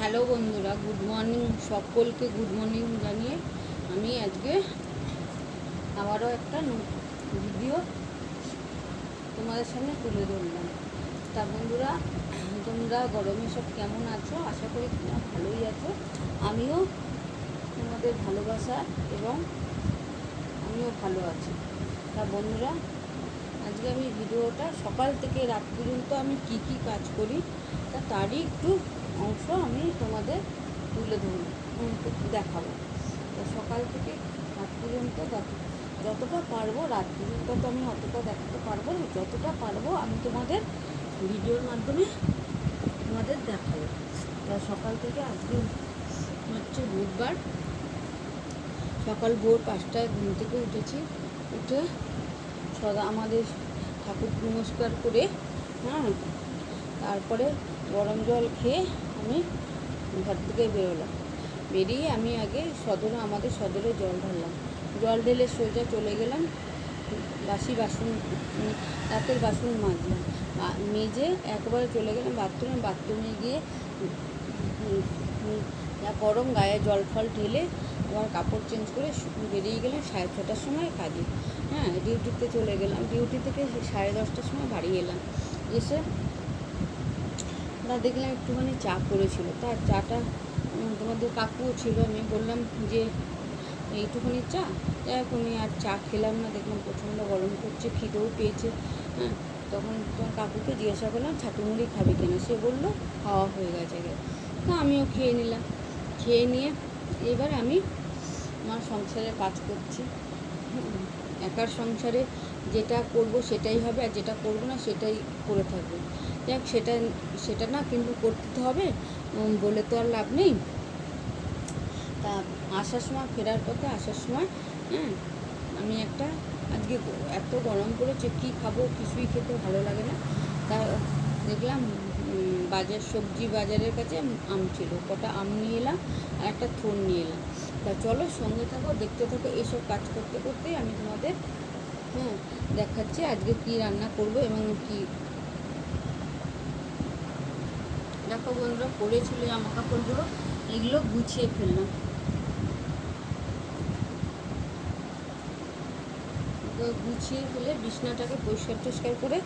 Hello বন্ধুরা, good morning. সকলকে good morning জানিয়ে আমি আজকে আবারও একটা ভিডিও তোমাদের সামনে তুলে ধরলাম। তা বন্ধুরা, তোমরা গরমে সব কেমন আছো? আশা করি তোমরা ভালোই আছো। আমিও তোমাদের ভালোবাসা এবং আমিও ভালো আছি। তা বন্ধুরা, আজকে আমি ভিডিওটা সকাল থেকে রাত পর্যন্ত আমি কি কি কাজ করি তারই একটু অংশ আমি তোমাদের তুলে ধরব, দেখাবো। তো সকাল থেকে রাত পর্যন্ত যতটা পারবো, রাত পর্যন্ত তো আমি অতটা দেখাতে পারবো না, যতটা পারবো আমি তোমাদের ভিডিওর মাধ্যমে তোমাদের দেখাবো। তা সকাল থেকে আজকে হচ্ছে বুধবার, সকাল ভোর 5টায় ঘুম থেকে উঠেছি। উঠে সদা আমাদের ঠাকুর নমস্কার করে তারপরে গরম জল খেয়ে আমি ঘর থেকে বেরোলাম। বেরিয়ে আমি আগে আমাদের সদরে জল ঢাললাম। জল ঢেলে সোজা চলে গেলাম বাসি বাসন, রাতের বাসন মাজলাম। মেজে একবারে চলে গেলাম বাথরুমে গিয়ে গরম গায়ে জল ফল ঢেলে আমার কাপড় চেঞ্জ করে বেরিয়ে গেলাম 6:30টার সময় কাজে। ডিউটিতে চলে গেলাম। ডিউটি থেকে 10:30টার সময় বাড়ি এলাম। এসে দেখলাম একটুখানি চা করেছিল, তার চাটা তোমাদের কাকুও ছিল। আমি বললাম যে এইটুখানি চা, এখনই আর চা খেলাম না। দেখলাম প্রচণ্ড গরম করছে, খিদেও পেয়েছে। তখন তোমার কাকুকে জিজ্ঞাসা করলাম ছাতু মুড়ি খাবে কিনা। সে বললো খাওয়া হয়ে গেছে। তা আমিও খেয়ে নিলাম। খেয়ে নিয়ে এবার আমি আমার সংসারে কাজ করছি। একার সংসারে যেটা করব সেটাই হবে, আর যেটা করব না সেটাই করে থাকবো। যাক, সেটা না কিন্তু করতে হবে বলে তো আর লাভ নেই। তা আসার সময়, ফেরার পথে আসার সময় আমি আজকে এত গরম করেছে, কী খাবো, কিছুই খেতে ভালো লাগে না। তা দেখলাম সবজি বাজারের কাছে আম ছিল, কটা আম নিয়ে এলাম আর একটা থোড় নিয়ে এলাম। তা চলো সঙ্গে থাকো, দেখতে থাকো। এইসব কাজ করতে করতে আমি তোমাদের দেখাচ্ছি আজকে কি রান্না করব এবং কি। দেখো বন্ধুরা, পরেছিল জামা কাপড়গুলো, এগুলো গুছিয়ে ফেললাম। গুছিয়ে ফেলে বিছনাটাকে পরিষ্কার করে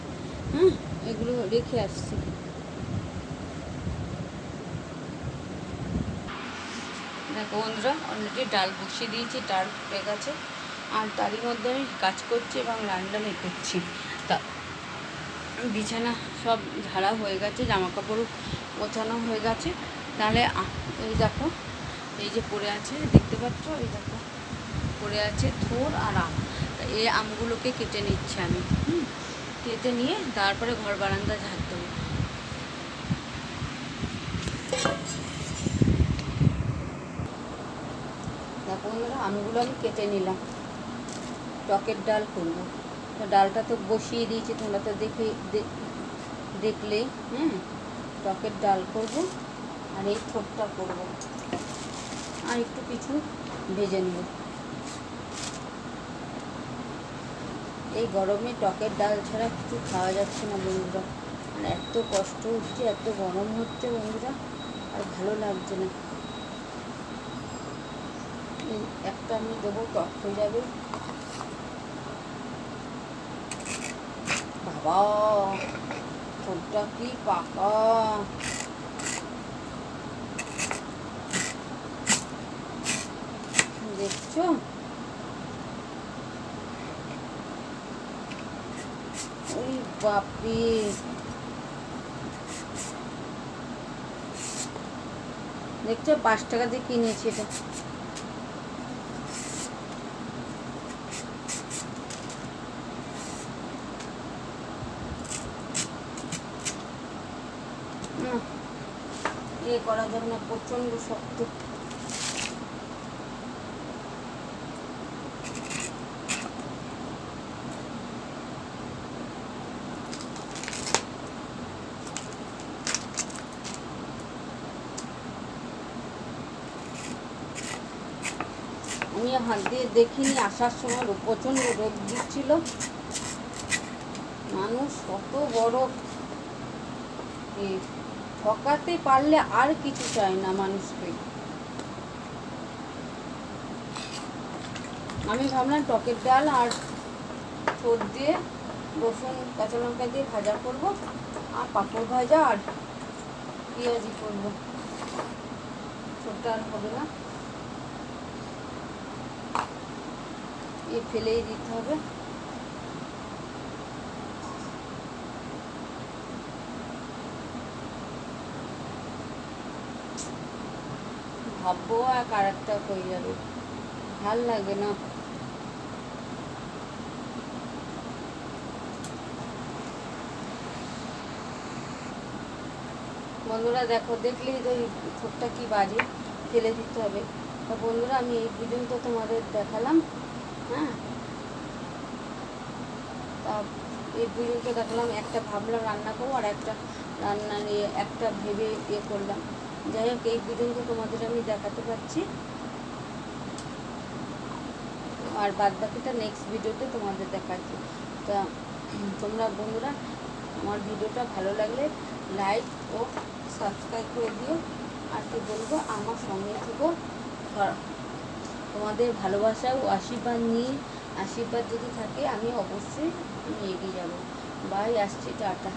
এগুলো রেখে আসছি। দেখো বন্ধুরা, অলরেডি ডাল বসিয়ে দিয়েছি, ডাল ফুটে গেছে। আর তারই মধ্যে আমি কাজ করছি এবং রান্না করছি। তা বিছানা সব ঝাড়া হয়ে গেছে, জামা কাপড়ও গোছানো হয়ে গেছে। তাহলে এই দেখো, এই যে পড়ে আছে, দেখতে পাচ্ছ, এই দেখো পড়ে আছে থোড় আর আম। তা এই আমগুলোকে কেটে নিচ্ছি আমি। কেটে নিয়ে তারপরে ঘর বারান্দা ঝাড় দেবো। দেখো বন্ধুরা, আমগুলো আমি কেটে নিলাম। টকের ডাল করবো। তো ডালটা তো বসিয়ে দিয়েছি, তোমরা তো দেখলেই। টকের ডাল করব আর এই থোড়টা করব, আর একটু কিছু ভেজে নেব। এই গরমে টকের ডাল ছাড়া কিছু খাওয়া যাচ্ছে না বন্ধুরা। আর এত কষ্ট হচ্ছে, এত গরম হচ্ছে বন্ধুরা, আর ভালো লাগছে না। একটা আমি দেবো, টক হয়ে যাবে। বাবা, ঠোঁটটা কি পাকা! দেখছো? ওই বাপরে! দেখছো, 5 টাকা দিয়ে কিনেছি এটা। করা যাবে না, প্রচণ্ড শক্ত। আমি হাত দিয়ে দেখিনি, আসার সময় প্রচণ্ড রোদ দিচ্ছিল। মানুষ কত বড় ঠকাতে পারলে আর কিছু চাই না মানুষকে। আমি ভাবলাম টকের ডাল আর ছোট দিয়ে রসুন কাঁচা লঙ্কা দিয়ে ভাজা করব, আর পাঁপড় ভাজা আর পেঁয়াজি করব। ছোটটা আর হবে না, এ ফেলেই দিতে হবে। ভাববো আর একটা হয়ে যাবে, ভাল লাগে না। বন্ধুরা দেখো, দেখলেই তো ঠোঁটটা কি বাজে, ফেলে দিতে হবে। তো বন্ধুরা আমি এই পর্যন্ত তোমাদের দেখালাম, হ্যাঁ, তা এই পর্যন্ত দেখালাম। একটা ভাবলাম রান্না করবো, আর একটা রান্নার একটা ভেবে করলাম। যাই হোক, এই পর্যন্ত তোমাদের আমি দেখাতে পারছি, আর বাদ বাকিটা নেক্সট ভিডিওতে তোমাদের দেখাচ্ছি। তা তোমরা বন্ধুরা আমার ভিডিওটা ভালো লাগলে লাইক ও সাবস্ক্রাইব করে দিও। আর কি বলবো, আমার সঙ্গে থেকো, তোমাদের ভালোবাসা ও আশীর্বাদ নিয়ে, আশীর্বাদ যদি থাকে আমি অবশ্যই এগিয়ে যাব। বাই, আসছি, টাটা।